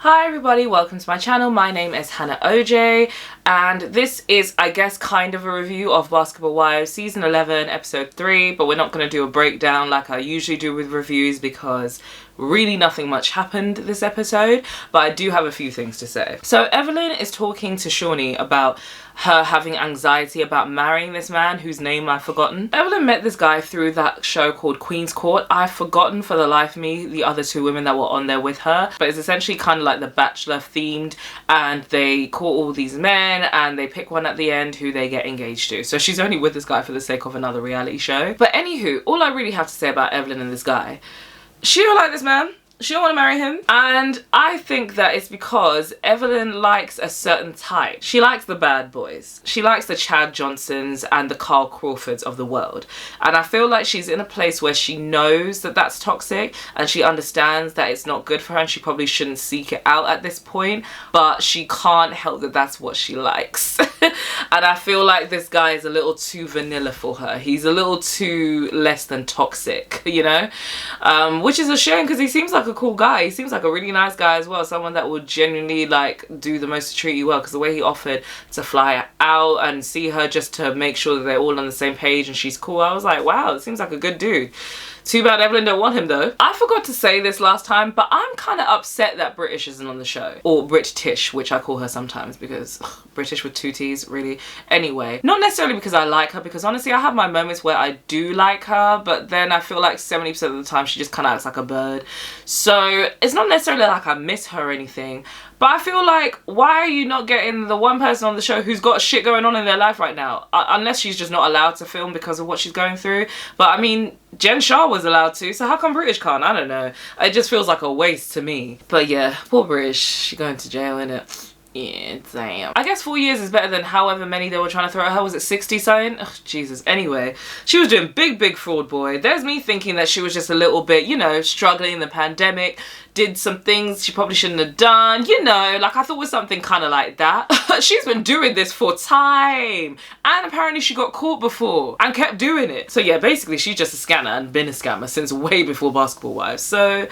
Hi everybody, welcome to my channel. My name is Hannah OJ and this is, I guess, kind of a review of Basketball Wives season 11 episode 3, but we're not going to do a breakdown like I usually do with reviews because really nothing much happened this episode, but I do have a few things to say. So Evelyn is talking to Shawnee about her having anxiety about marrying this man whose name I've forgotten. Evelyn met this guy through that show called Queen's Court. I've forgotten for the life of me the other two women that were on there with her, but it's essentially kind of like The Bachelor themed, and they call all these men and they pick one at the end who they get engaged to. So she's only with this guy for the sake of another reality show. But anywho, all I really have to say about Evelyn and this guy, she don't like this man. She don't want to marry him. And I think that it's because Evelyn likes a certain type. She likes the bad boys. She likes the Chad Johnsons and the Carl Crawfords of the world. And I feel like she's in a place where she knows that that's toxic and she understands that it's not good for her and she probably shouldn't seek it out at this point. But she can't help that that's what she likes. And I feel like this guy is a little too vanilla for her. He's a little too less than toxic, you know? Which is a shame because he seems like a cool guy. He seems like a really nice guy as well. Someone that would genuinely like do the most to treat you well, because the way he offered to fly out and see her just to make sure that they're all on the same page and she's cool, I was like, wow, it seems like a good dude. Too bad Evelyn don't want him though. I forgot to say this last time, but I'm kind of upset that British isn't on the show. Or Brit-Tish, which I call her sometimes because British with two T's, really. Anyway, not necessarily because I like her, because honestly I have my moments where I do like her, but then I feel like 70% of the time she just kind of acts like a bird. So it's not necessarily like I miss her or anything, but I feel like, why are you not getting the one person on the show who's got shit going on in their life right now? Unless she's just not allowed to film because of what she's going through. But I mean, Jen Shah was allowed to, so how come British can't? I don't know. It just feels like a waste to me. But yeah, poor British. She going to jail, innit? Yeah, damn. I guess 4 years is better than however many they were trying to throw at her. Was it 60 something? Ugh, Jesus. Anyway, she was doing big fraud, boy. There's me thinking that she was just a little bit, you know, struggling in the pandemic, did some things she probably shouldn't have done, you know, like I thought it was something kind of like that. She's been doing this for time, and apparently she got caught before and kept doing it. So yeah, basically she's just a scammer and been a scammer since way before Basketball Wives. So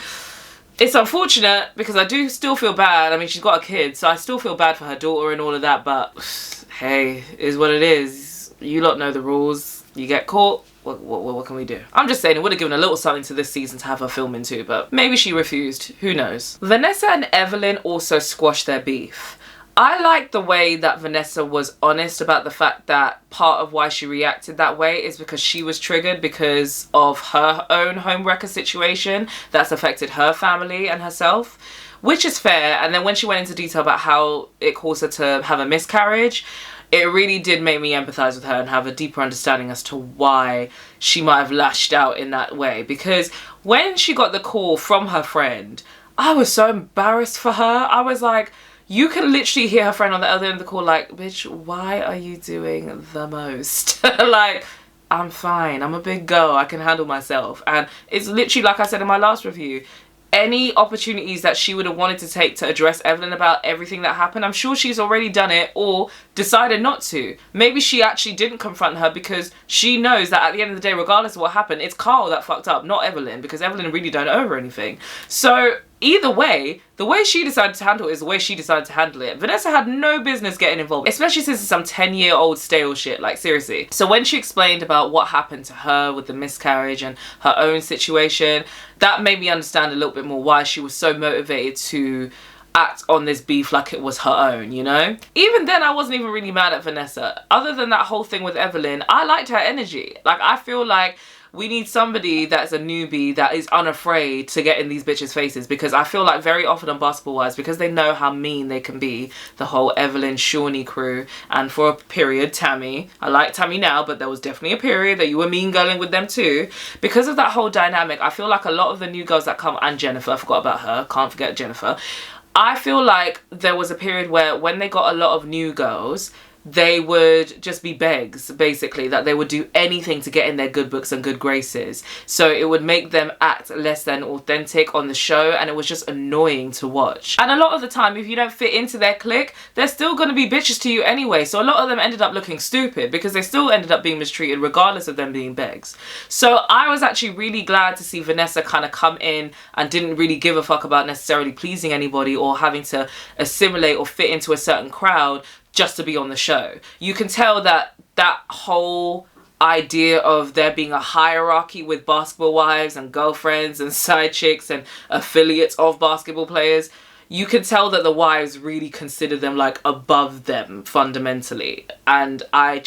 it's unfortunate because I do still feel bad. I mean, she's got a kid, so I still feel bad for her daughter and all of that, but hey, is what it is. You lot know the rules. You get caught, what can we do? I'm just saying it would have given a little something to this season to have her film into, but maybe she refused. Who knows? Vanessa and Evelyn also squashed their beef. I like the way that Vanessa was honest about the fact that part of why she reacted that way is because she was triggered because of her own homewrecker situation that's affected her family and herself, which is fair. And then when she went into detail about how it caused her to have a miscarriage, it really did make me empathize with her and have a deeper understanding as to why she might have lashed out in that way. Because when she got the call from her friend, I was so embarrassed for her. I was like, you can literally hear her friend on the other end of the call like, bitch, why are you doing the most? Like, I'm fine. I'm a big girl. I can handle myself. And it's literally like I said in my last review, any opportunities that she would have wanted to take to address Evelyn about everything that happened, I'm sure she's already done it or decided not to. Maybe she actually didn't confront her because she knows that at the end of the day, regardless of what happened, it's Carl that fucked up, not Evelyn, because Evelyn really don't owe her anything. So either way, the way she decided to handle it is the way she decided to handle it. Vanessa had no business getting involved, especially since it's some 10-year-old stale shit, like seriously. So when she explained about what happened to her with the miscarriage and her own situation, that made me understand a little bit more why she was so motivated to act on this beef like it was her own, you know? Even then, I wasn't even really mad at Vanessa. Other than that whole thing with Evelyn, I liked her energy. Like, I feel like we need somebody that's a newbie that is unafraid to get in these bitches' faces, because I feel like very often on Basketball Wives, because they know how mean they can be, the whole Evelyn, Shawnee crew, and for a period, Tammy. I like Tammy now, but there was definitely a period that you were mean girling with them too. Because of that whole dynamic, I feel like a lot of the new girls that come, and Jennifer, I forgot about her, can't forget Jennifer. I feel like there was a period where when they got a lot of new girls, they would just be begs, basically, that they would do anything to get in their good books and good graces. So it would make them act less than authentic on the show, and it was just annoying to watch. And a lot of the time, if you don't fit into their clique, they're still going to be bitches to you anyway. So a lot of them ended up looking stupid because they still ended up being mistreated regardless of them being begs. So I was actually really glad to see Vanessa kind of come in and didn't really give a fuck about necessarily pleasing anybody or having to assimilate or fit into a certain crowd just to be on the show. You can tell that that whole idea of there being a hierarchy with basketball wives and girlfriends and side chicks and affiliates of basketball players, you can tell that the wives really consider them like above them fundamentally. And I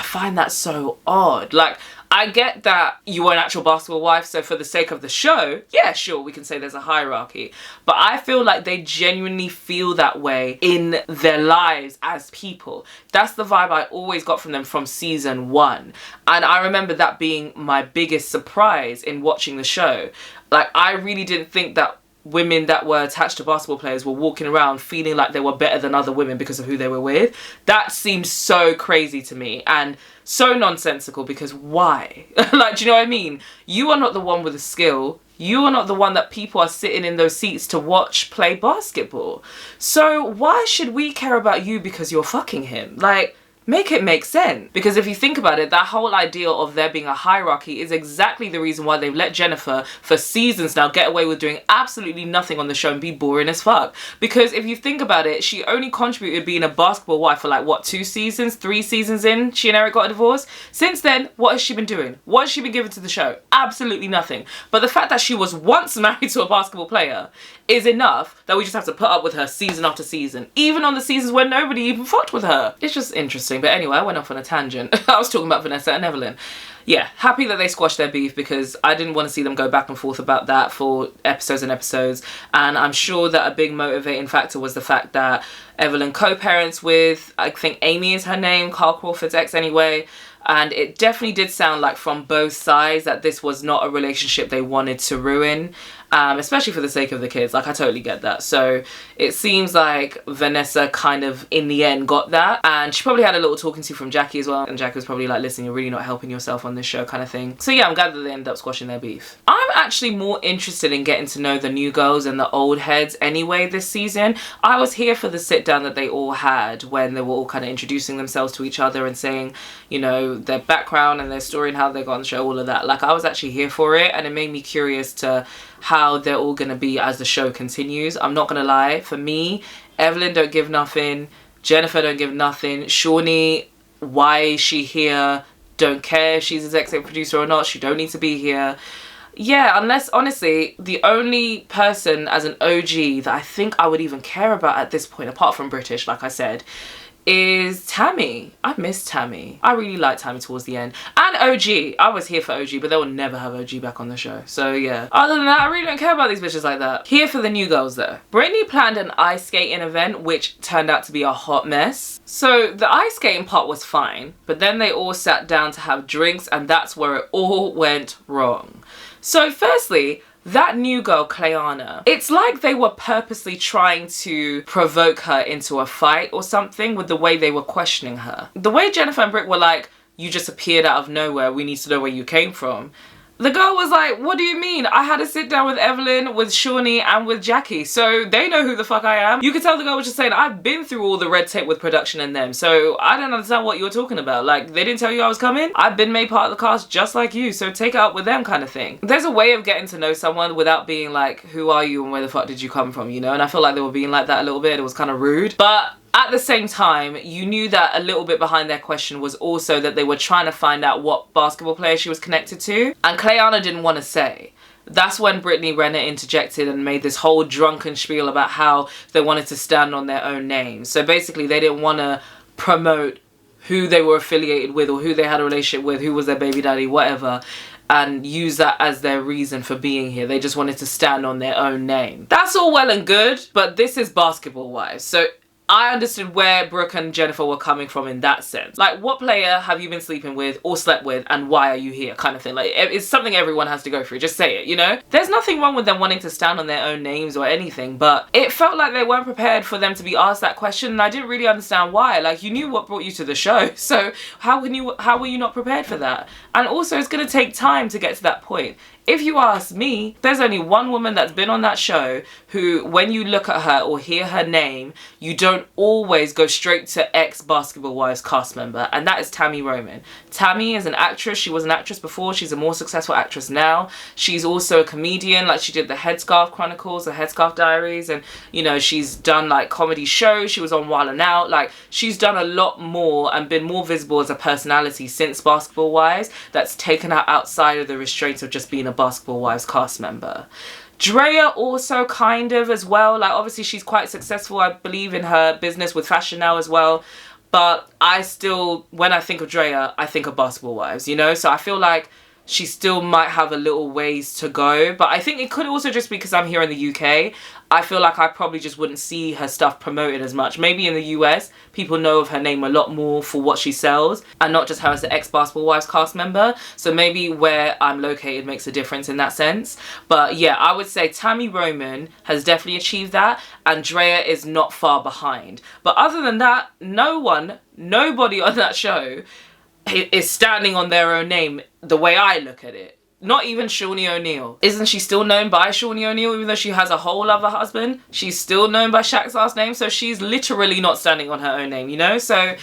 find that so odd. Like, I get that you are an actual basketball wife, so for the sake of the show, yeah, sure, we can say there's a hierarchy. But I feel like they genuinely feel that way in their lives as people. That's the vibe I always got from them from season 1. And I remember that being my biggest surprise in watching the show. Like, I really didn't think that women that were attached to basketball players were walking around feeling like they were better than other women because of who they were with. That seems so crazy to me and so nonsensical, because why? Like, do you know what I mean? You are not the one with the skill. You are not the one that people are sitting in those seats to watch play basketball. So why should we care about you because you're fucking him? Like, make it make sense. Because if you think about it, that whole idea of there being a hierarchy is exactly the reason why they've let Jennifer for seasons now get away with doing absolutely nothing on the show and be boring as fuck. Because if you think about it, she only contributed being a basketball wife for like, what, 2 seasons, 3 seasons in, she and Eric got a divorce. Since then, what has she been doing? What has she been giving to the show? Absolutely nothing. But the fact that she was once married to a basketball player is enough that we just have to put up with her season after season, even on the seasons where nobody even fucked with her. It's just interesting. But anyway, I went off on a tangent. I was talking about Vanessa and Evelyn. Yeah, happy that they squashed their beef, because I didn't want to see them go back and forth about that for episodes and episodes. And I'm sure that a big motivating factor was the fact that Evelyn co-parents with, I think Amy is her name, Carl Crawford's ex anyway. And it definitely did sound like from both sides that this was not a relationship they wanted to ruin, especially for the sake of the kids. Like, I totally get that. So it seems like Vanessa kind of, in the end, got that. And she probably had a little talking to from Jackie as well. And Jackie was probably like, listen, you're really not helping yourself on this show kind of thing. So yeah, I'm glad that they ended up squashing their beef. I'm actually more interested in getting to know the new girls and the old heads anyway this season. I was here for the sit down that they all had when they were all kind of introducing themselves to each other and saying, you know, their background and their story and how they got on the show, all of that. Like, I was actually here for it, and it made me curious to how they're all gonna be as the show continues. I'm not gonna lie, for me, Evelyn don't give nothing, Jennifer don't give nothing, Shawnee, why is she here? Don't care if she's executive producer or not, she don't need to be here. Yeah, unless, honestly, the only person as an OG that I think I would even care about at this point, apart from British, like I said, is Tammy. I miss Tammy. I really liked Tammy towards the end. And OG. I was here for OG, but they will never have OG back on the show. So yeah. Other than that, I really don't care about these bitches like that. Here for the new girls though. Brittany planned an ice skating event, which turned out to be a hot mess. So the ice skating part was fine, but then they all sat down to have drinks, and that's where it all went wrong. So firstly, that new girl, Clayana, it's like they were purposely trying to provoke her into a fight or something with the way they were questioning her. The way Jennifer and Britt were like, you just appeared out of nowhere, we need to know where you came from. The girl was like, what do you mean? I had to sit down with Evelyn, with Shawnee, and with Jackie, so they know who the fuck I am. You could tell the girl was just saying, I've been through all the red tape with production and them, so I don't understand what you're talking about. Like, they didn't tell you I was coming? I've been made part of the cast just like you, so take it up with them kind of thing. There's a way of getting to know someone without being like, who are you and where the fuck did you come from, you know? And I feel like they were being like that a little bit. It was kind of rude. But at the same time, you knew that a little bit behind their question was also that they were trying to find out what basketball player she was connected to. And Clayana didn't want to say. That's when Brittany Renner interjected and made this whole drunken spiel about how they wanted to stand on their own names. So basically, they didn't want to promote who they were affiliated with or who they had a relationship with, who was their baby daddy, whatever, and use that as their reason for being here. They just wanted to stand on their own name. That's all well and good, but this is Basketball Wives. So I understood where Brooke and Jennifer were coming from in that sense. Like, what player have you been sleeping with or slept with, and why are you here, kind of thing. Like, it's something everyone has to go through. Just say it, you know? There's nothing wrong with them wanting to stand on their own names or anything, but it felt like they weren't prepared for them to be asked that question, and I didn't really understand why. Like, you knew what brought you to the show, so how were you not prepared for that? And also, it's gonna take time to get to that point. If you ask me, there's only one woman that's been on that show who, when you look at her or hear her name, you don't always go straight to ex-Basketball Wives cast member, and that is Tami Roman. Tami is an actress. She was an actress before. She's a more successful actress now. She's also a comedian. Like, she did the Headscarf Chronicles, the Headscarf Diaries, and, you know, she's done, like, comedy shows. She was on Wild 'N Out. Like, she's done a lot more and been more visible as a personality since Basketball Wives. That's taken her outside of the restraints of just being a Basketball Wives cast member. Drea also kind of as well. Like, obviously she's quite successful, I believe, in her business with fashion now as well. But I still, when I think of Drea, I think of Basketball Wives, you know? So I feel like she still might have a little ways to go. But I think it could also just be because I'm here in the UK. I feel like I probably just wouldn't see her stuff promoted as much. Maybe in the US, people know of her name a lot more for what she sells and not just her as the ex-Basketball Wives cast member. So maybe where I'm located makes a difference in that sense. But yeah, I would say Tami Roman has definitely achieved that, and Drea is not far behind. But other than that, nobody on that show is standing on their own name the way I look at it. Not even Shawnee O'Neal. Isn't she still known by Shawnee O'Neal, even though she has a whole other husband? She's still known by Shaq's last name, so she's literally not standing on her own name, you know? So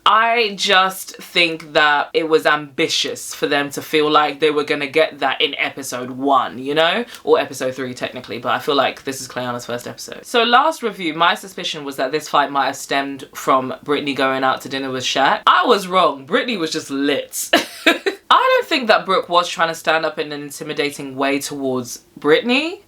I just think that it was ambitious for them to feel like they were gonna get that in episode 1, you know? Or episode 3 technically, but I feel like this is Clayana's first episode. So last review, my suspicion was that this fight might have stemmed from Brittany going out to dinner with Shaq. I was wrong. Brittany was just lit. I don't think that Brooke was trying to stand up in an intimidating way towards Brittany,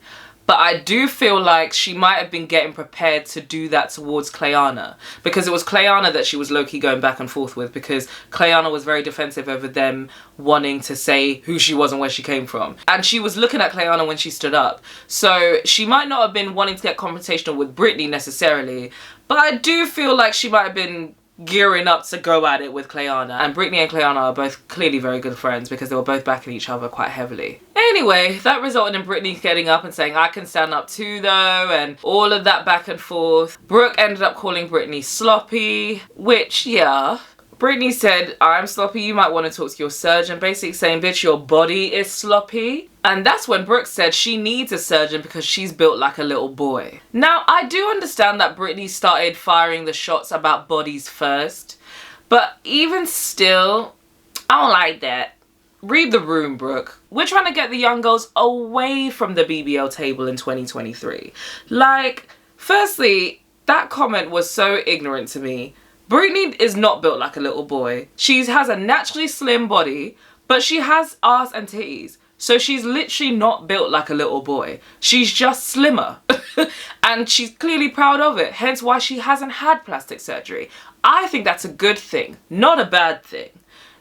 but I do feel like she might have been getting prepared to do that towards Clayana, because it was Clayana that she was low-key going back and forth with, because Clayana was very defensive over them wanting to say who she was and where she came from. And she was looking at Clayana when she stood up. So she might not have been wanting to get confrontational with Brittany necessarily, but I do feel like she might have been gearing up to go at it with Clayana. And Brittany and Clayana are both clearly very good friends because they were both backing each other quite heavily. Anyway, that resulted in Brittany getting up and saying, I can stand up too though, and all of that back and forth. Brooke ended up calling Brittany sloppy, which, yeah. Brittany said, I'm sloppy, you might want to talk to your surgeon, basically saying, bitch, your body is sloppy. And that's when Brooke said she needs a surgeon because she's built like a little boy. Now, I do understand that Brittany started firing the shots about bodies first, but even still, I don't like that. Read the room, Brooke. We're trying to get the young girls away from the BBL table in 2023. Like, firstly, that comment was so ignorant to me. Brittany is not built like a little boy. She has a naturally slim body, but she has ass and titties. So she's literally not built like a little boy. She's just slimmer. And she's clearly proud of it. Hence why she hasn't had plastic surgery. I think that's a good thing, not a bad thing.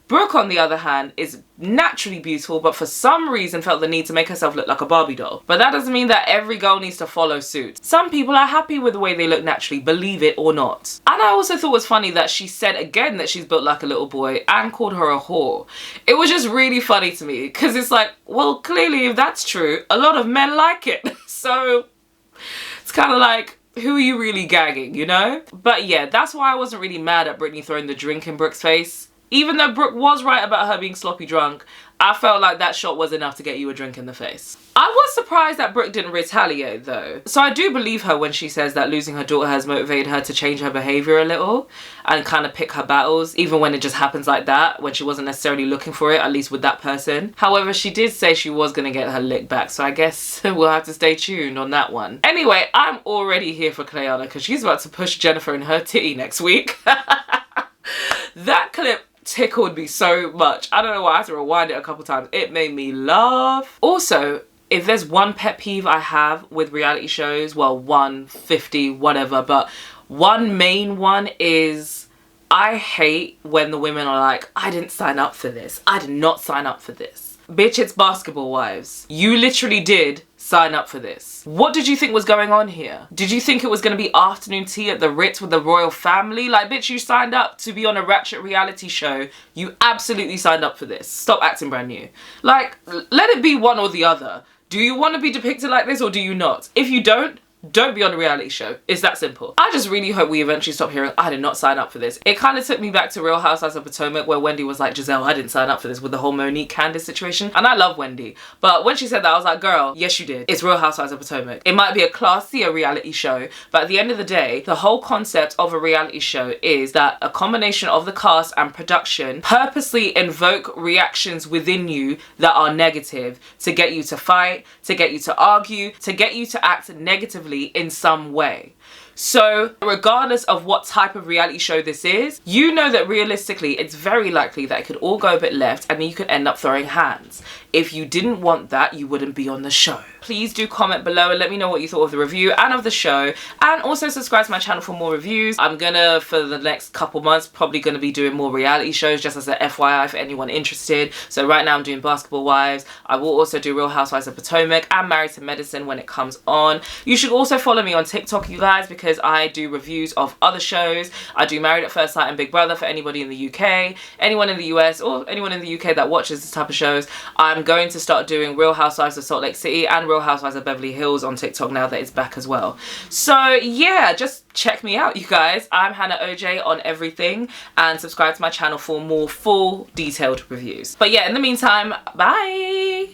Brooke, on the other hand, is naturally beautiful, but for some reason felt the need to make herself look like a Barbie doll. But that doesn't mean that every girl needs to follow suit. Some people are happy with the way they look naturally, believe it or not. And I also thought it was funny that she said again that she's built like a little boy and called her a whore. It was just really funny to me, because it's like, well, clearly if that's true, a lot of men like it. So it's kind of like, who are you really gagging, you know? But yeah, that's why I wasn't really mad at Brittany throwing the drink in Brooke's face. Even though Brooke was right about her being sloppy drunk, I felt like that shot was enough to get you a drink in the face. I was surprised that Brooke didn't retaliate though. So I do believe her when she says that losing her daughter has motivated her to change her behaviour a little and kind of pick her battles, even when it just happens like that, when she wasn't necessarily looking for it, at least with that person. However, she did say she was going to get her lick back, so I guess we'll have to stay tuned on that one. Anyway, I'm already here for Clayana because she's about to push Jennifer in her titty next week. That clip tickled me so much. I don't know why, I had to rewind it a couple times. It made me laugh. Also, if there's one pet peeve I have with reality shows, well, 150, whatever, but one main one is I hate when the women are like, I didn't sign up for this. I did not sign up for this. Bitch, it's Basketball Wives. You literally did sign up for this. What did you think was going on here? Did you think it was going to be afternoon tea at the Ritz with the royal family? Like, bitch, you signed up to be on a ratchet reality show. You absolutely signed up for this. Stop acting brand new. Like, let it be one or the other. Do you want to be depicted like this or do you not? If you don't be on a reality show. It's that simple. I just really hope we eventually stop hearing, I did not sign up for this. It kind of took me back to Real Housewives of Potomac where Wendy was like, Giselle, I didn't sign up for this, with the whole Monique Candace situation. And I love Wendy. But when she said that, I was like, girl, yes you did. It's Real Housewives of Potomac. It might be a classier reality show, but at the end of the day, the whole concept of a reality show is that a combination of the cast and production purposely invoke reactions within you that are negative to get you to fight, to get you to argue, to get you to act negatively in some way. So regardless of what type of reality show this is, you know that realistically it's very likely that it could all go a bit left and then you could end up throwing hands. If you didn't want that, you wouldn't be on the show. Please do comment below and let me know what you thought of the review and of the show, and also subscribe to my channel for more reviews. I'm gonna, for the next couple months, probably gonna be doing more reality shows, just as an FYI for anyone interested. So right now I'm doing Basketball Wives. I will also do Real Housewives of Potomac and Married to Medicine when it comes on. You should also follow me on TikTok, you guys, because I do reviews of other shows. I do Married at First Sight and Big Brother for anybody in the UK, anyone in the US, or anyone in the UK that watches this type of shows. I'm going to start doing Real Housewives of Salt Lake City and Real Housewives of Beverly Hills on TikTok now that it's back as well. So yeah, just check me out, you guys. I'm Hannah OJ on everything, and subscribe to my channel for more full detailed reviews. But yeah, in the meantime, bye.